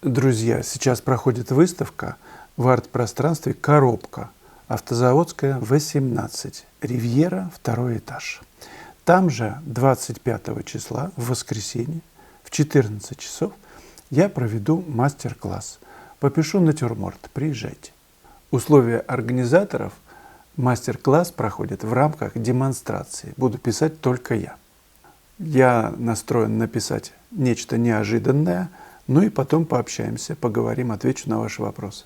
Друзья, сейчас проходит выставка в арт-пространстве «Коробка», Автозаводская, 18, Ривьера, 2 этаж. Там же 25 числа, в воскресенье, в 14 часов, я проведу мастер-класс. Попишу натюрморт, приезжайте. Условия организаторов: мастер-класс проходит в рамках демонстрации. Буду писать только я. Я настроен написать нечто неожиданное, ну и потом пообщаемся, поговорим, отвечу на ваши вопросы.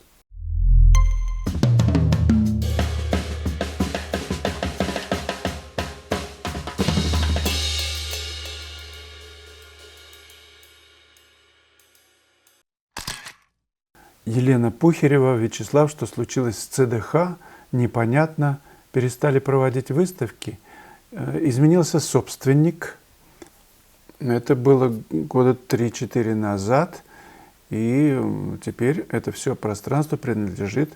Елена Пухарева: Вячеслав, что случилось с ЦДХ? Непонятно. Перестали проводить выставки. Изменился собственник. Это было года 3-4 назад. И теперь это все пространство принадлежит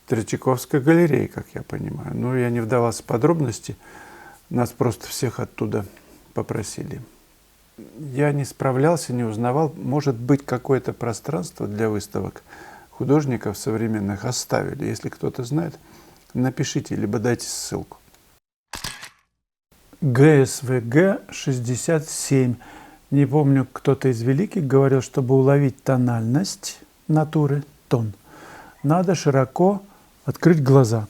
Третьяковской галерее, как я понимаю. Но я не вдавался в подробности. Нас просто всех оттуда попросили. Я не справлялся, не узнавал. Может быть, какое-то пространство для выставок художников современных оставили. Если кто-то знает, напишите, либо дайте ссылку. ГСВГ 67. Не помню, кто-то из великих говорил, чтобы уловить тональность натуры, тон, надо широко открыть глаза,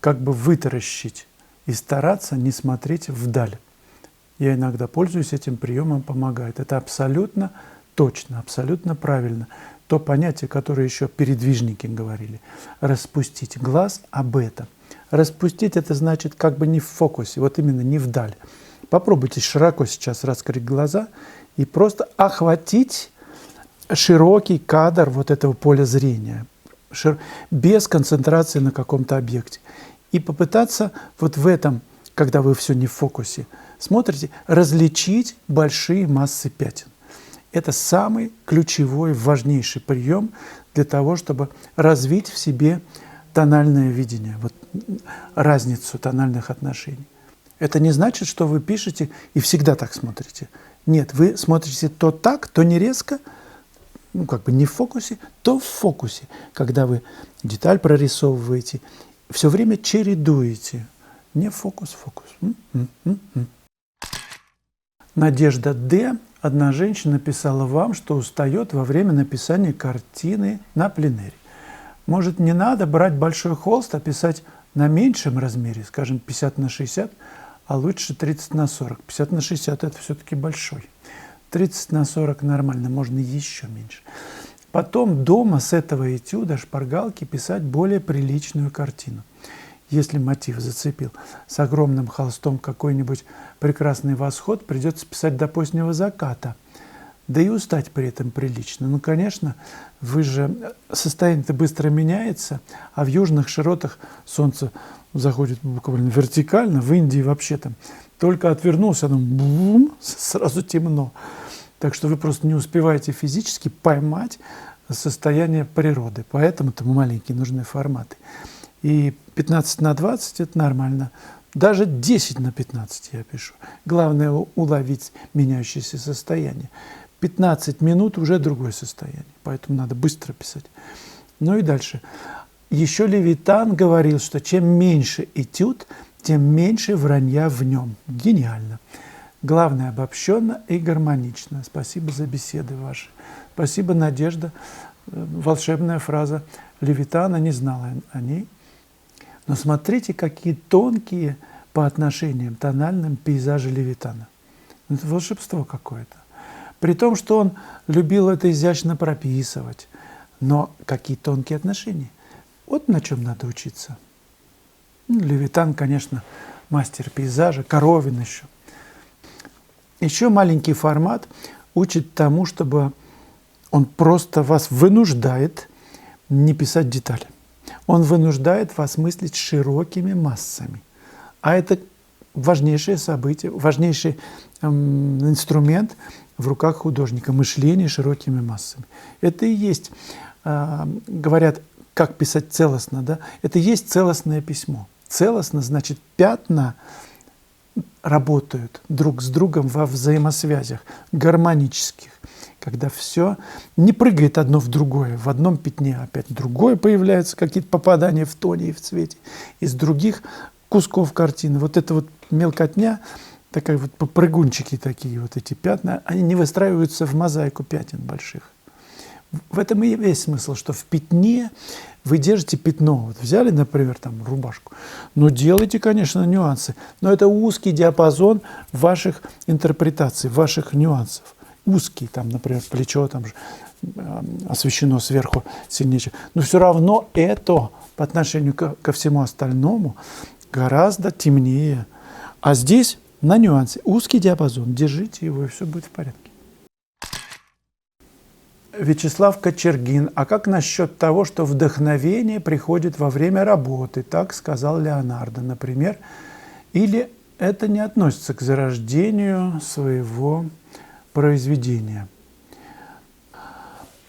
как бы вытаращить и стараться не смотреть вдаль. Я иногда пользуюсь этим приемом, помогает. Это абсолютно точно, абсолютно правильно. То понятие, которое еще передвижники говорили. Распустить глаз об этом. Распустить — это значит как бы не в фокусе, вот именно не вдаль. Попробуйте широко сейчас раскрыть глаза и просто охватить широкий кадр вот этого поля зрения, без концентрации на каком-то объекте. И попытаться вот в этом, когда вы все не в фокусе, смотрите, различить большие массы пятен. Это самый ключевой, важнейший прием для того, чтобы развить в себе тональное видение, вот разницу тональных отношений. Это не значит, что вы пишете и всегда так смотрите. Нет, вы смотрите то так, то не резко, как бы не в фокусе, то в фокусе. Когда вы деталь прорисовываете, все время чередуете. Не фокус, фокус. Надежда Д. Одна женщина писала вам, что устает во время написания картины на пленэре. Может, не надо брать большой холст, а писать на меньшем размере, скажем, 50×60, а лучше 30×40. 50×60 это все-таки большой. 30×40 нормально, можно еще меньше. Потом дома с этого этюда, шпаргалки, писать более приличную картину. Если мотив зацепил, с огромным холстом какой-нибудь прекрасный восход, придется писать до позднего заката. Да и устать при этом прилично. Ну, конечно, вы же состояние-то быстро меняется, а в южных широтах солнце заходит буквально вертикально, в Индии вообще там только отвернулся, оно бум, сразу темно. Так что вы просто не успеваете физически поймать состояние природы. Поэтому-то маленькие нужны форматы. И 15×20 это нормально. Даже 10×15 я пишу. Главное уловить меняющееся состояние. 15 минут уже другое состояние, поэтому надо быстро писать. Ну и дальше. Еще Левитан говорил, что чем меньше этюд, тем меньше вранья в нем. Гениально. Главное — обобщенно и гармонично. Спасибо за беседы ваши. Спасибо, Надежда. Волшебная фраза Левитана, не знала о ней. Но смотрите, какие тонкие по отношениям тональным пейзажи Левитана. Это волшебство какое-то. При том, что он любил это изящно прописывать. Но какие тонкие отношения. Вот на чем надо учиться. Левитан, конечно, мастер пейзажа, Коровин еще. Еще маленький формат учит тому, чтобы он просто вас вынуждает не писать детали. Он вынуждает вас мыслить широкими массами. А это важнейшее событие, важнейший инструмент в руках художника — мышление широкими массами. Это и есть, говорят, как писать целостно, да? Это и есть целостное письмо. Целостно значит, пятна работают друг с другом во взаимосвязях гармонических. когда все не прыгает одно в другое. В одном пятне опять другое появляется, какие-то попадания в тоне и в цвете. Из других кусков картины. Вот эта вот мелкотня, такая вот попрыгунчики такие, вот эти пятна, они не выстраиваются в мозаику пятен больших. В этом и весь смысл, что в пятне вы держите пятно. Вот взяли, например, там рубашку, но делайте, конечно, нюансы. Но это узкий диапазон ваших интерпретаций, ваших нюансов. Узкий, там, например, плечо там же освещено сверху сильнее. Но все равно это по отношению ко всему остальному гораздо темнее. А здесь на нюансе узкий диапазон. Держите его, и все будет в порядке. Вячеслав Кочергин. А как насчет того, что вдохновение приходит во время работы? Так сказал Леонардо, например. Или это не относится к зарождению своего произведения?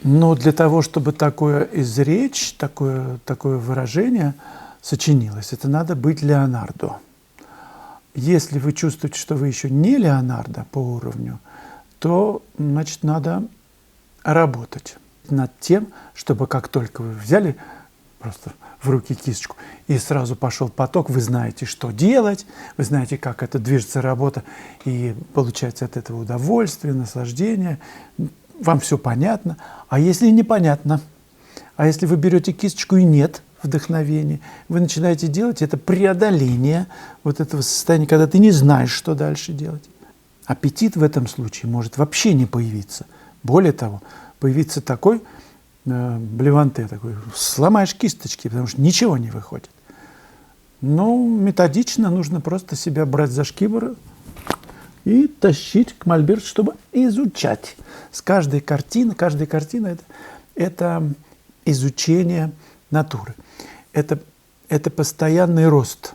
Но для того, чтобы такое изречь, такое выражение сочинилось, это надо быть Леонардо. Если вы чувствуете, что вы еще не Леонардо по уровню, то, значит, надо работать над тем, чтобы как только вы взяли просто в руки кисточку и сразу пошел поток, вы знаете, что делать, вы знаете, как это движется работа, и получается от этого удовольствие, наслаждение, вам все понятно. А если непонятно, а если вы берете кисточку и нет вдохновения, вы начинаете делать это преодоление вот этого состояния, когда ты не знаешь, что дальше делать. Аппетит в этом случае может вообще не появиться. Более того, появится такой блеванте, такой, сломаешь кисточки, потому что ничего не выходит. Ну, методично нужно просто себя брать за шкибор и тащить к мольберту, чтобы изучать. С каждой картины это изучение натуры. Это постоянный рост.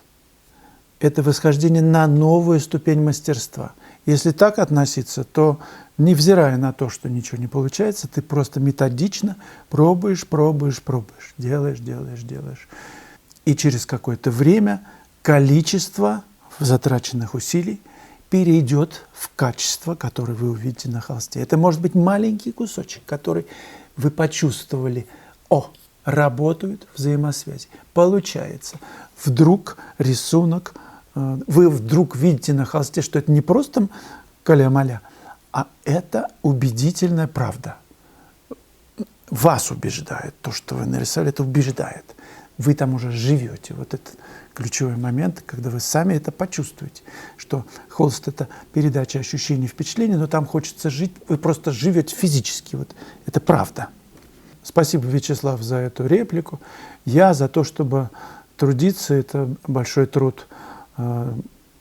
Это восхождение на новую ступень мастерства. Если так относиться, то, невзирая на то, что ничего не получается, ты просто методично пробуешь, делаешь. И через какое-то время количество затраченных усилий перейдет в качество, которое вы увидите на холсте. Это может быть маленький кусочек, который вы почувствовали. Работают взаимосвязи. Получается, вдруг рисунок, вы вдруг видите на холсте, что это не просто каля-маля, а это убедительная правда. Вас убеждает. То, что вы нарисовали, это убеждает. Вы там уже живете. Вот это ключевой момент, когда вы сами это почувствуете, что холст – это передача ощущений, впечатлений, но там хочется жить, вы просто живете физически. Вот это правда. Спасибо, Вячеслав, за эту реплику. Я за то, чтобы трудиться, это большой труд.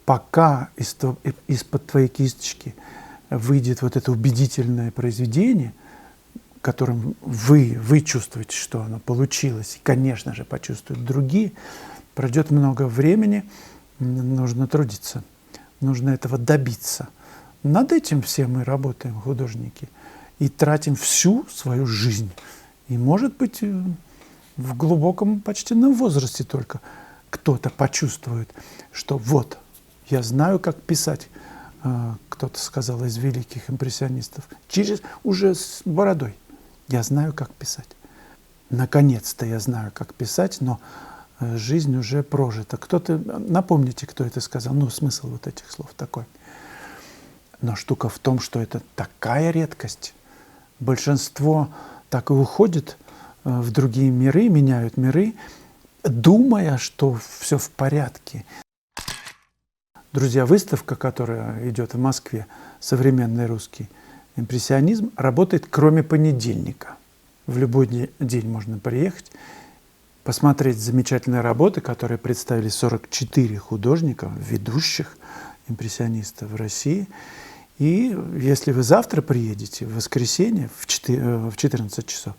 Пока из-под твоей кисточки выйдет вот это убедительное произведение, которым вы чувствуете, что оно получилось, и, конечно же, почувствуют другие, пройдет много времени, нужно трудиться, нужно этого добиться. Над этим все мы работаем, художники, и тратим всю свою жизнь. И, может быть, в глубоком почтенном возрасте только кто-то почувствует, что вот, я знаю, как писать, кто-то сказал из великих импрессионистов, уже с бородой. Я знаю, как писать. Наконец-то я знаю, как писать, но жизнь уже прожита. Кто-то, напомните, кто это сказал, смысл вот этих слов такой. Но штука в том, что это такая редкость. Большинство так и уходит в другие миры, меняют миры, думая, что все в порядке. Друзья, выставка, которая идет в Москве, «Современный русский импрессионизм», работает кроме понедельника. В любой день можно приехать, посмотреть замечательные работы, которые представили 44 художника, ведущих импрессионистов в России. И если вы завтра приедете, в воскресенье, в 14 часов,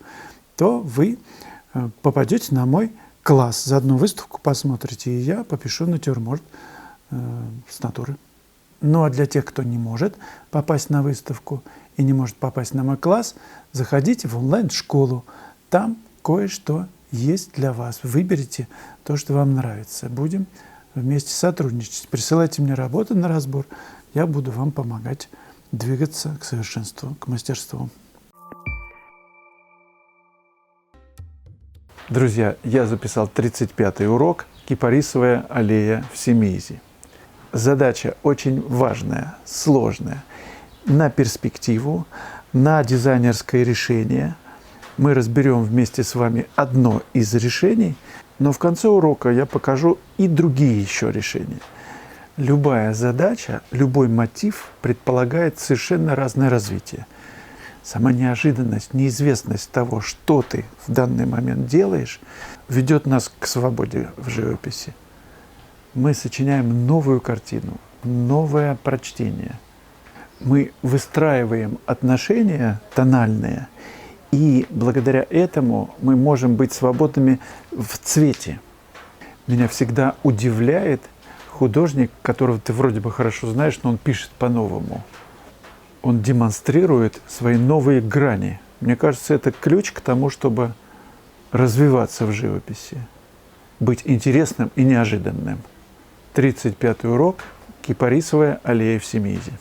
то вы попадете на мой класс. За одну выставку посмотрите, и я попишу натюрморт с натуры. Ну а для тех, кто не может попасть на выставку и не может попасть на мой класс, заходите в онлайн-школу. Там кое-что есть для вас. Выберите то, что вам нравится. Будем вместе сотрудничать. Присылайте мне работу на разбор. Я буду вам помогать двигаться к совершенству, к мастерству. Друзья, я записал 35-й урок «Кипарисовая аллея в Семиизе». Задача очень важная, сложная. На перспективу, на дизайнерское решение. Мы разберем вместе с вами одно из решений, но в конце урока я покажу и другие еще решения. Любая задача, любой мотив предполагает совершенно разное развитие. Сама неожиданность, неизвестность того, что ты в данный момент делаешь, ведет нас к свободе в живописи. Мы сочиняем новую картину, новое прочтение. Мы выстраиваем отношения тональные, и благодаря этому мы можем быть свободными в цвете. Меня всегда удивляет художник, которого ты вроде бы хорошо знаешь, но он пишет по-новому. Он демонстрирует свои новые грани. Мне кажется, это ключ к тому, чтобы развиваться в живописи, быть интересным и неожиданным. 35-й урок «Кипарисовая аллея в Семиизе».